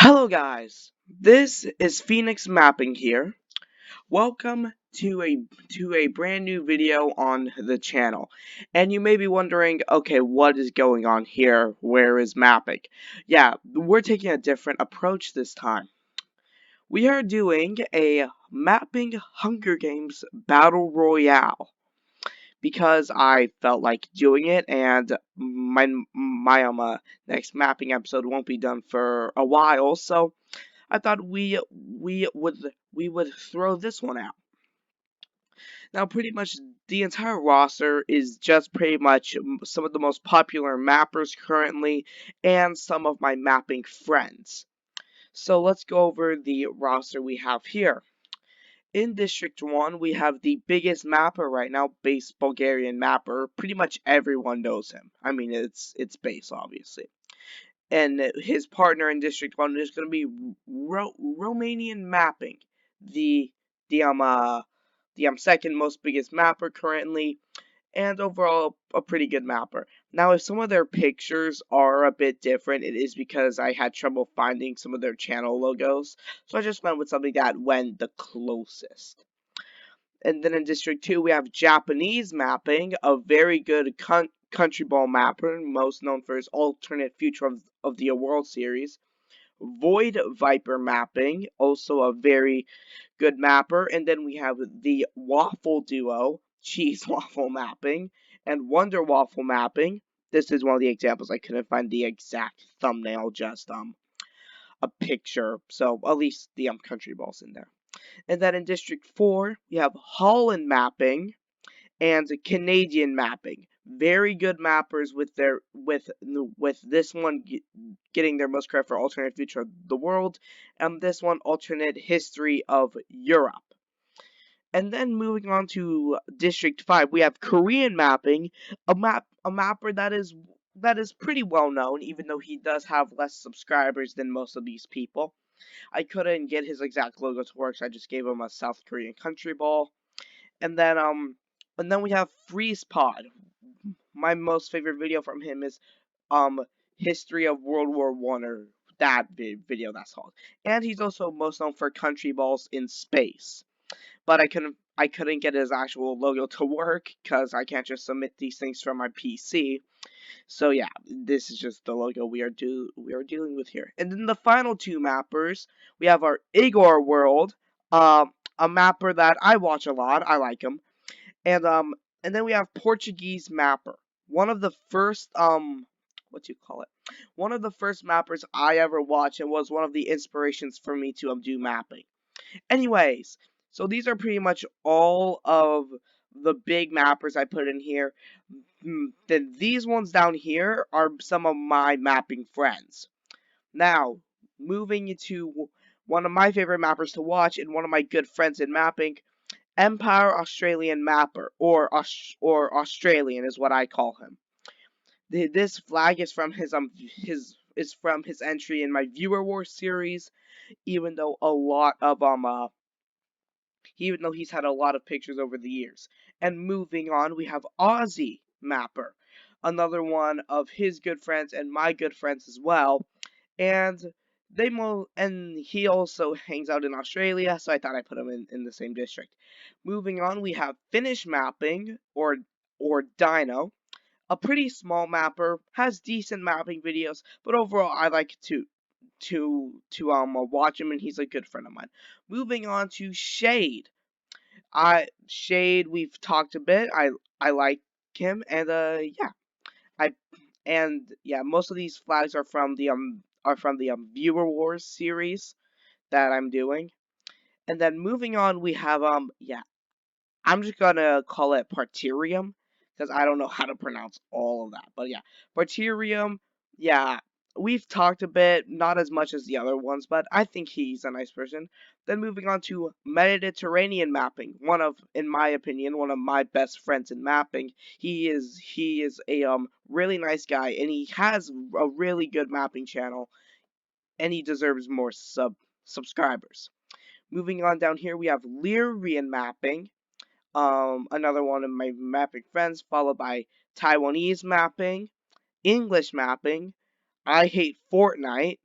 Hello guys, this is Phoenix Mapping here. Welcome to a brand new video on the channel. And you may be wondering, okay, what is going on here? Where is mapping? Yeah, we're taking a different approach this time. We are doing a mapping Hunger Games Battle Royale because I felt like doing it, and my next mapping episode won't be done for a while, so I thought we would throw this one out. Now, pretty much the entire roster is just pretty much some of the most popular mappers currently, and some of my mapping friends. So let's go over the roster we have here. In District 1, we have the biggest mapper right now, base Bulgarian mapper. Pretty much everyone knows him. I mean, it's base, obviously. And his partner in District 1 is going to be Romanian Mapping, the the um uh the second most biggest mapper currently, and overall a pretty good mapper. Now, if some of their pictures are a bit different, it is because I had trouble finding some of their channel logos, so I just went with something that went the closest. And then in District 2, we have Japanese Mapping, a very good country ball mapper, most known for his alternate future of the World Series. Void Viper Mapping, also a very good mapper. And then we have the Waffle Duo, Cheese Waffle Mapping, and Wonder Waffle Mapping. This is one of the examples. I couldn't find the exact thumbnail, just a picture. So at least the country balls in there. And then in District 4, we have Holland Mapping and Canadian Mapping. Very good mappers with this one getting their most credit for alternate future of the world, and this one alternate history of Europe. And then moving on to District 5, we have Korean Mapping, a mapper that is pretty well known, even though he does have less subscribers than most of these people. I couldn't get his exact logo to work, so I just gave him a South Korean country ball. And then we have Freeze Pod. My most favorite video from him is um History of World War One, or that video that's called. And he's also most known for country balls in space. But I couldn't get his actual logo to work because I can't just submit these things from my PC. So yeah, this is just the logo we are dealing with here. And then the final two mappers, we have our Igor World, a mapper that I watch a lot. I like him. And then we have Portuguese mapper. One of the first what do you call it? One of the first mappers I ever watched, and was one of the inspirations for me to do mapping. Anyways, so these are pretty much all of the big mappers I put in here. Then these ones down here are some of my mapping friends. Now, moving to one of my favorite mappers to watch and one of my good friends in mapping, Empire Australian Mapper, or Australian is what I call him. This flag is from his entry in my Viewer War series, even though even though he's had a lot of pictures over the years. And moving on, we have Aussie Mapper, another one of his good friends and my good friends as well. And he also hangs out in Australia, so I thought I'd put him in the same district. Moving on, we have Finnish Mapping, or Dino, a pretty small mapper, has decent mapping videos, but overall I like to watch him, and he's a good friend of mine. Moving on to Shade. Shade, we've talked a bit. I like him, and yeah. I most of these flags are from the Viewer Wars series that I'm doing. And then moving on, we have I'm just gonna call it Parterium because I don't know how to pronounce all of that. But yeah, Parterium, yeah, we've talked a bit, not as much as the other ones, but I think he's a nice person. Then moving on to Mediterranean mapping, in my opinion, one of my best friends in mapping. He is a really nice guy, and he has a really good mapping channel, and he deserves more subscribers. Moving on down here, we have Lyrian mapping, another one of my mapping friends, followed by Taiwanese mapping, English mapping, I hate Fortnite,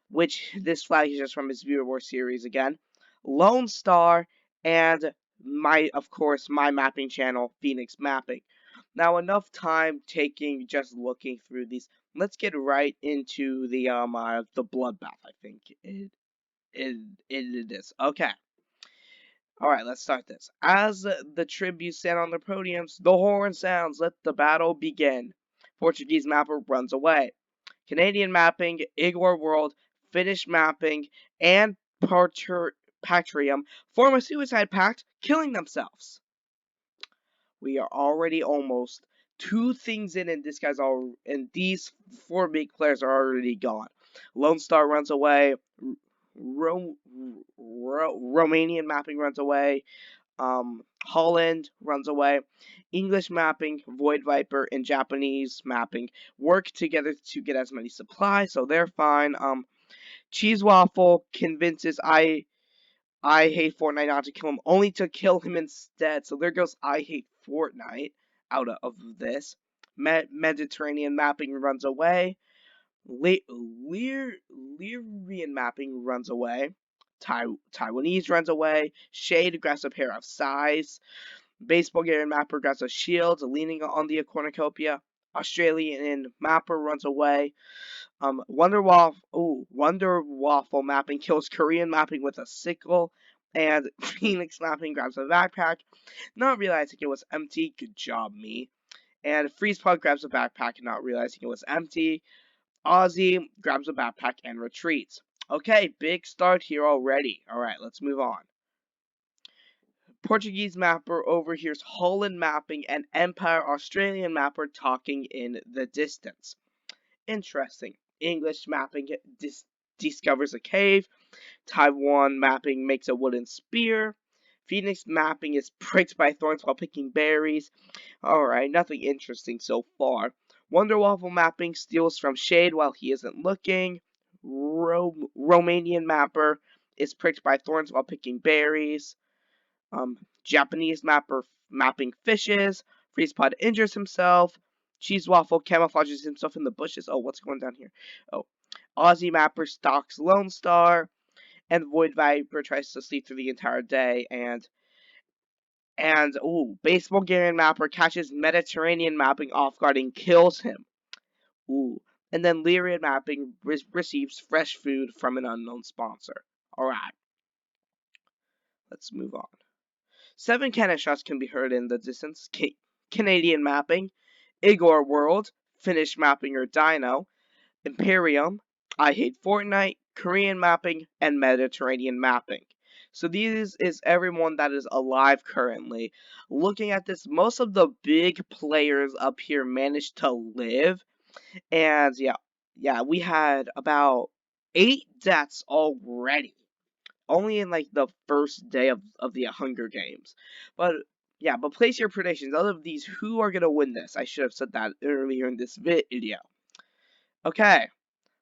which this flag is just from his Viewer War series again. Lone Star, and of course, my mapping channel, Phoenix Mapping. Now, enough time taking just looking through these. Let's get right into the bloodbath. I think it is okay. All right, let's start this. As the tributes stand on their podiums, the horn sounds. Let the battle begin. Portuguese mapper runs away. Canadian mapping, Igor World, Finnish mapping, and Patrium form a suicide pact, killing themselves. We are already almost two things in, and these four big players are already gone. Lone Star runs away. Romanian mapping runs away. Holland runs away. English mapping, Void Viper, and Japanese mapping work together to get as many supplies, so they're fine. Cheese Waffle convinces I hate Fortnite not to kill him, only to kill him instead. So there goes I hate Fortnite out of this. Mediterranean mapping runs away. Lyrian mapping runs away. Taiwanese runs away. Shade grabs a pair of size. Base Bulgarian mapper grabs a shield, leaning on the cornucopia. Australian mapper runs away. Wonder Waffle mapping kills Korean mapping with a sickle, and Phoenix mapping grabs a backpack, not realizing it was empty. Good job, me. And Freeze Pod grabs a backpack, not realizing it was empty. Aussie grabs a backpack and retreats. Okay, big start here already. Alright, let's move on. Portuguese mapper overhears Holland mapping and Empire Australian mapper talking in the distance. Interesting. English mapping discovers a cave. Taiwan mapping makes a wooden spear. Phoenix mapping is pricked by thorns while picking berries. Alright, nothing interesting so far. Wonder Waffle mapping steals from Shade while he isn't looking. Romanian mapper is pricked by thorns while picking berries. Japanese mapper mapping fishes. Freezepod injures himself. Cheese Waffle camouflages himself in the bushes. Oh, what's going down here? Oh, Aussie mapper stalks Lone Star, and Void Viper tries to sleep through the entire day. And Base Bulgarian mapper catches Mediterranean mapping off guard and kills him. Ooh, and then Lyrian mapping receives fresh food from an unknown sponsor. All right, let's move on. 7 cannon shots can be heard in the distance. Canadian mapping, Igor World, Finnish mapping or Dino, Imperium, I Hate Fortnite, Korean mapping, and Mediterranean mapping. So these is everyone that is alive currently. Looking at this, most of the big players up here managed to live. And yeah, we had about 8 deaths already. Only in like the first day of the Hunger Games. But yeah, but place your predictions. Out of these, who are gonna win this? I should have said that earlier in this video. Okay,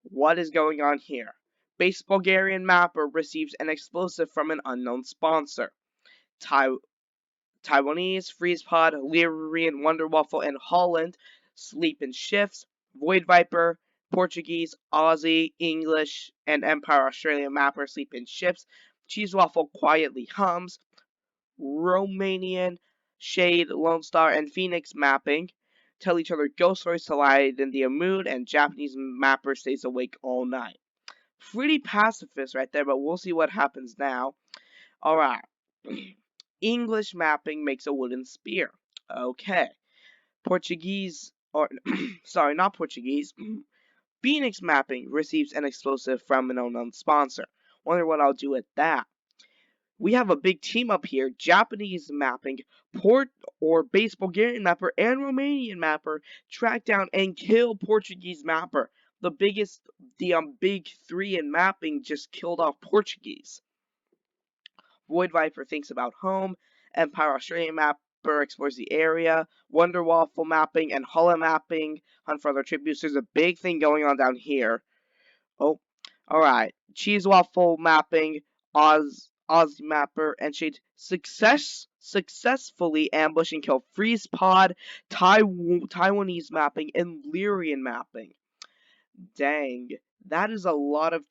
what is going on here? Base Bulgarian mapper receives an explosive from an unknown sponsor. Taiwanese, Freezepod, Lyrian, Wonder Waffle, and Holland sleep in shifts. Void Viper, Portuguese, Aussie, English, and Empire Australian mapper sleep in shifts. Cheese Waffle quietly hums. Romanian, Shade, Lone Star, and Phoenix mapping tell each other ghost stories to lighten the mood, and Japanese mapper stays awake all night. Pretty pacifist right there, but we'll see what happens now. Alright. English mapping makes a wooden spear. Okay. Portuguese, or sorry, not Portuguese. Phoenix mapping receives an explosive from an unknown sponsor. Wonder what I'll do with that. We have a big team up here. Japanese mapping, Port or Base Bulgarian mapper, and Romanian mapper track down and kill Portuguese mapper. The big 3 in mapping just killed off Portuguese. Void Viper thinks about home. Empire Australian mapper explores the area. Wonder Waffle mapping and Holland mapping hunt for other tributes. There's a big thing going on down here. Oh, alright. Cheese Waffle mapping, Aussie mapper, and Shade successfully ambush and kill Freeze Pod, Taiwanese mapping, and Lyrian mapping. Dang. That is a lot of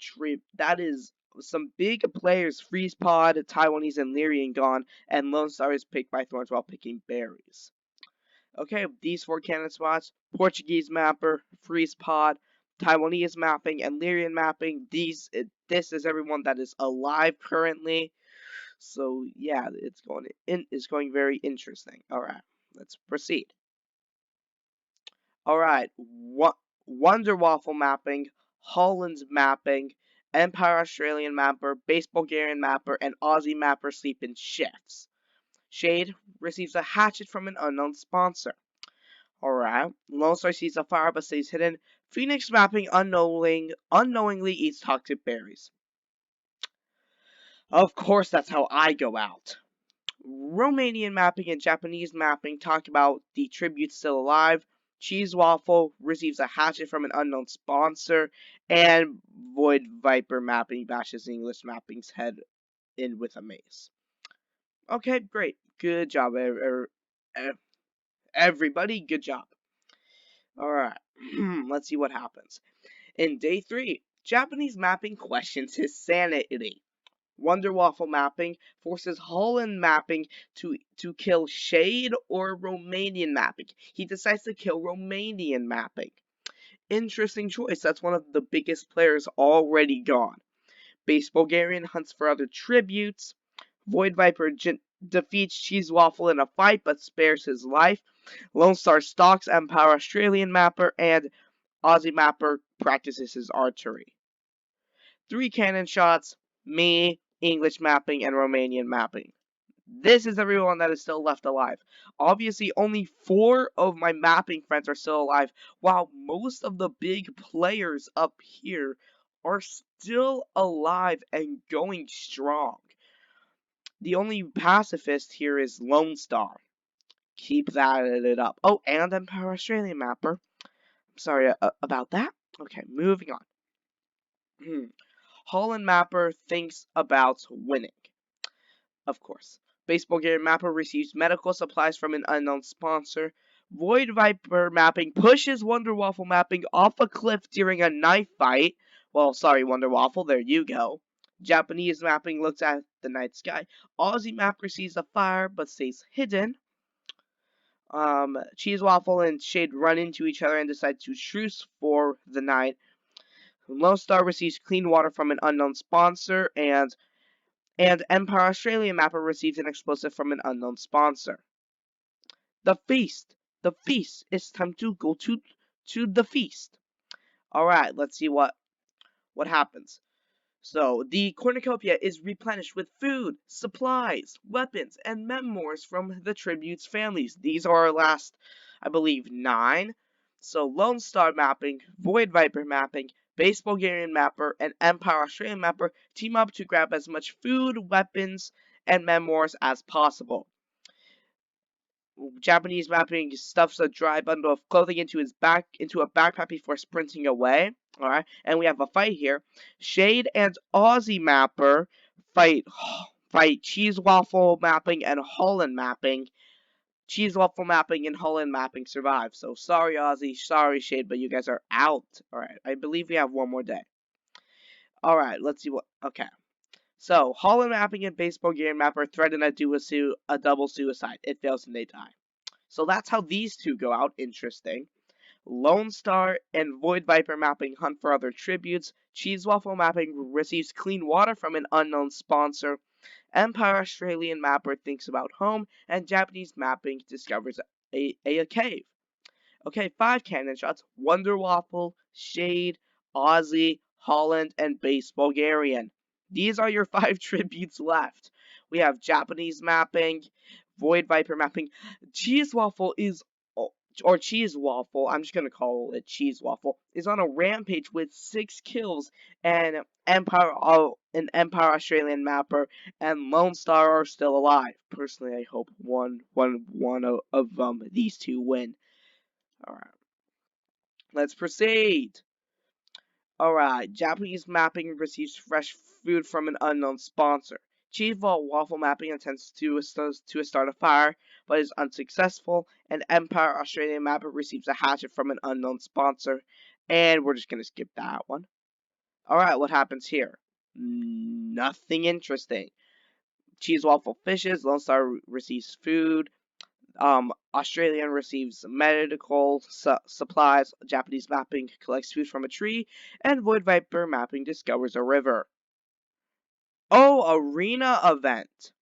that is some big players, Freeze Pod, Taiwanese, and Lyrian gone, and Lone Star is picked by Thorns while picking berries. Okay, these four cannon spots, Portuguese mapper, Freeze Pod, Taiwanese mapping, and Lyrian mapping, this is everyone that is alive currently. So yeah, it's going very interesting. Alright, let's proceed. Alright, Wonder Waffle mapping, Holland's mapping, Empire Australian mapper, Base Bulgarian mapper, and Aussie mapper sleep in shifts. Shade receives a hatchet from an unknown sponsor. Alright, Lone Star sees a fire but stays hidden. Phoenix mapping unknowingly eats toxic berries. Of course, that's how I go out. Romanian mapping and Japanese mapping talk about the tribute still alive. Cheese Waffle receives a hatchet from an unknown sponsor, and Void Viper mapping bashes English mapping's head in with a mace. Okay, great. Good job, everybody. Good job. Alright, let's see what happens. In day 3, Japanese mapping questions his sanity. Wonder Waffle mapping forces Holland mapping to kill Shade or Romanian mapping. He decides to kill Romanian mapping. Interesting choice. That's one of the biggest players already gone. Base Bulgarian hunts for other tributes. Void Viper defeats Cheese Waffle in a fight but spares his life. Lone Star stalks Empire Australian mapper, and Aussie mapper practices his archery. 3 cannon shots, me, English mapping, and Romanian mapping. This is everyone that is still left alive. Obviously, only 4 of my mapping friends are still alive, while most of the big players up here are still alive and going strong. The only pacifist here is Lone Star. Keep that up. Oh, and Empire Australian mapper. Sorry about that. Okay, moving on. Holland mapper thinks about winning. Of course. Base Bulgarian mapper receives medical supplies from an unknown sponsor. Void Viper mapping pushes Wonder Waffle mapping off a cliff during a knife fight. Well, sorry, Wonder Waffle, there you go. Japanese mapping looks at the night sky. Aussie map receives a fire but stays hidden. Cheese Waffle and Shade run into each other and decide to truce for the night. Lone Star receives clean water from an unknown sponsor, and Empire Australian mapper receives an explosive from an unknown sponsor. The feast! The feast! It's time to go to the feast. Alright, let's see what happens. So, the cornucopia is replenished with food, supplies, weapons, and memoirs from the tribute's families. These are our last, I believe, 9. So, Lone Star mapping, Void Viper mapping, Base Bulgarian mapper, and Empire Australian mapper team up to grab as much food, weapons, and memoirs as possible. Japanese mapping stuffs a dry bundle of clothing into a backpack before sprinting away. Alright, and we have a fight here. Shade and Aussie mapper fight Cheese Waffle mapping and Holland mapping. Cheese Waffle mapping and Holland mapping survive. So sorry Aussie, sorry Shade, but you guys are out. Alright, I believe we have one more day. Alright, let's see what okay. So, Holland mapping and Base Bulgarian mapper threaten a double suicide. It fails and they die. So that's how these two go out. Interesting. Lone Star and Void Viper mapping hunt for other tributes. Cheese Waffle mapping receives clean water from an unknown sponsor. Empire Australian mapper thinks about home. And Japanese mapping discovers a cave. Okay, 5 cannon shots. Wonder Waffle, Shade, Aussie, Holland, and Base Bulgarian. These are your 5 tributes left. We have Japanese mapping, Void Viper mapping. Cheese Waffle is, or Cheese Waffle, I'm just going to call it Cheese Waffle, is on a rampage with 6 kills, and Empire Australian mapper and Lone Star are still alive. Personally, I hope one of these two win. Alright. Let's proceed. Alright. Japanese mapping receives fresh food from an unknown sponsor. Cheese Waffle mapping attempts to start a fire, but is unsuccessful. And Empire Australian mapper receives a hatchet from an unknown sponsor. And we're just gonna skip that one. Alright, what happens here? Nothing interesting. Cheese waffle fishes, Lone Star receives food. Australian receives medical supplies. Japanese mapping collects food from a tree. And Void Viper mapping discovers a river. Oh, arena event.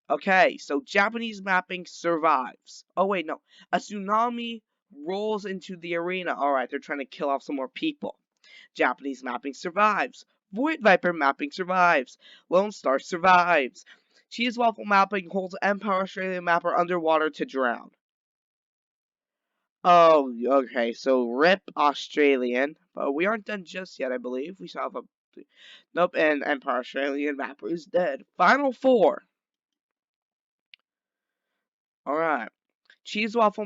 Okay, so Japanese mapping survives. Oh, wait, no. A tsunami rolls into the arena. Alright, they're trying to kill off some more people. Japanese mapping survives. Void Viper mapping survives. Lone Star survives. Cheese Waffle mapping holds Empire Australia mapper underwater to drown. Oh, okay, so RIP Australian. But we aren't done just yet, I believe. We still have a... Nope, and Empire Australian mapper is dead. Final four. Alright. Cheese Waffle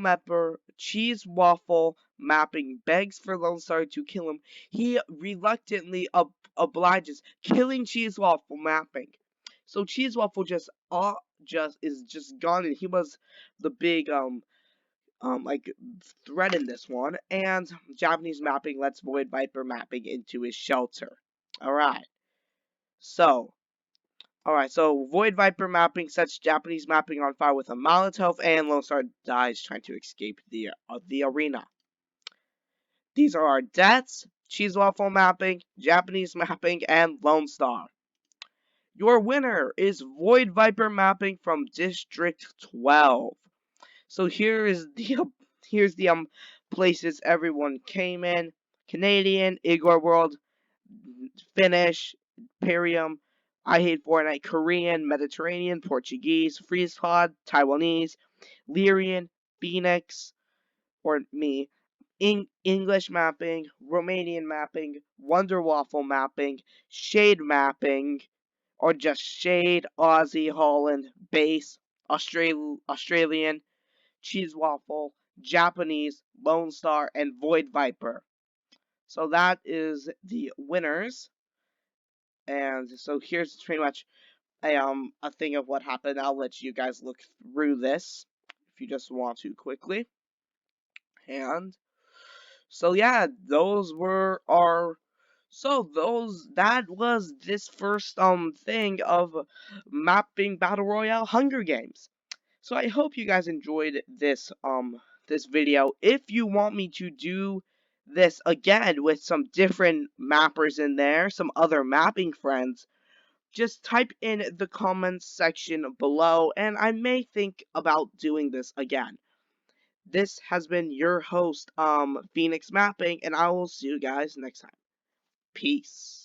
mapping begs for Lone Star to kill him. He reluctantly obliges, killing Cheese Waffle mapping. So Cheese Waffle is just gone, and he was the big like threat in this one. And Japanese mapping lets Void Viper mapping into his shelter. So Alright, so Void Viper mapping sets Japanese mapping on fire with a Molotov, and Lone Star dies trying to escape the arena. These are our deaths: Cheese Waffle mapping, Japanese mapping, and Lone Star. Your winner is Void Viper mapping from District 12. So here's the places everyone came in: Canadian, Igor World, Finnish, Imperium, I Hate Fortnite, Korean, Mediterranean, Portuguese, Freeze Pod, Taiwanese, Lyrian, Phoenix, or me, English mapping, Romanian mapping, Wonder Waffle mapping, Shade mapping, or just Shade, Aussie, Holland, Base, Australian, Cheese Waffle, Japanese, Lone Star, and Void Viper. So that is the winners. And so here's pretty much a thing of what happened. I'll let you guys look through this if you just want to quickly. And so yeah, that was this first thing of mapping Battle Royale Hunger Games. So I hope you guys enjoyed this video. If you want me to do this again with some different mappers in there, some other mapping friends, just type in the comments section below, and I may think about doing this again. This has been your host, Phoenix Mapping, and I will see you guys next time. Peace.